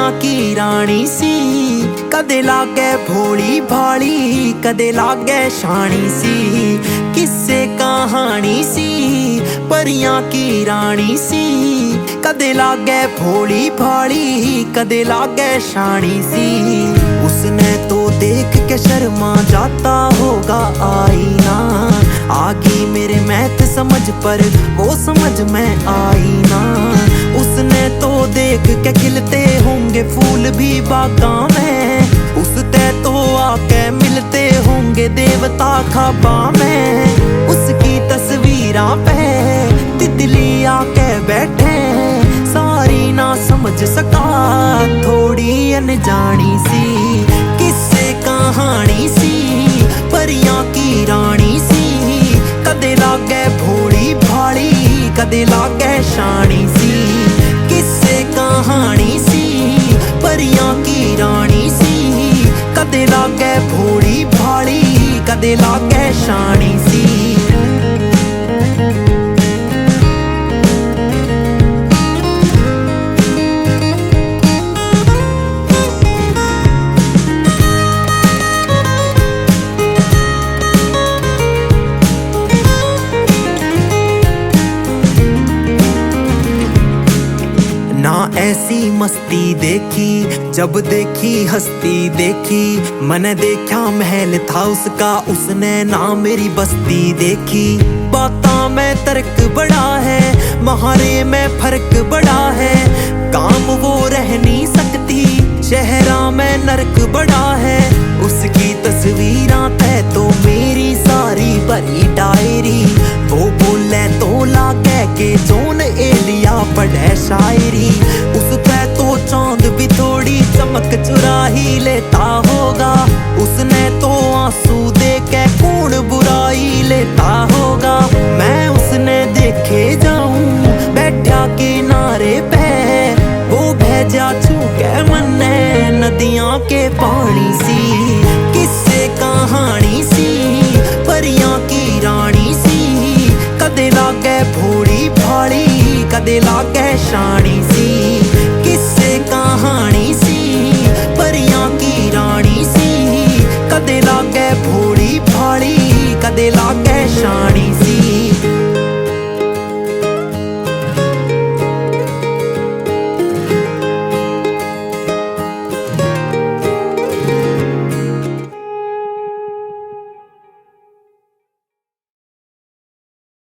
परियां की रानी सी, कदे लागे भोली भाली, कदे लागे शानी सी। किस्से कहानी सी परियां की रानी सी, कदे लागे भोली भाली, कदे लागे शानी सी। उसने तो देख के शर्मा जाता होगा आईना, आगी मेरे मैथ समझ पर वो समझ में आई ना। उसने तो देख के खिलते होंगे फूल भी बागा में, उसते तो आके मिलते होंगे देवता ख्वाबा में। उसकी तस्वीरां पे तितली आके बैठे, सारी ना समझ सका थोड़ी अनजानी सी। किस्से कहानी सी परियां की रानी सी, कदे लागे भोली भाली, कदे लागे शानी सी। किस्से कहानी सी परियां की रानी सी, कदे लागे भोली भाली, कदे लागे शानी सी। ना ऐसी मस्ती देखी जब देखी हस्ती देखी, मैंने देखा महल था उसका, उसने ना मेरी बस्ती देखी। बातों में तर्क बड़ा है, महारे में फर्क बड़ा है, काम वो रह नहीं सकती, शहरा में नर्क बड़ा है। उसकी तस्वीरां तय तो मेरी सारी भरी डायरी, वो बोले तो लागे के जोन एलिया पढ़े शायरी। उसपे तो चांद भी थोड़ी चमक चुरा ही लेता होगा, उसने तो आंसू दे के कौन बुराई लेता होगा। मैं उसने देखे जाऊं बैठा किनारे पे, वो भेजा छू के मन्ने नदियां के पानी सी। किस्से कहानी सी परियां की रानी सी, कदे लागे भोली भाली, कदे लागे शानी।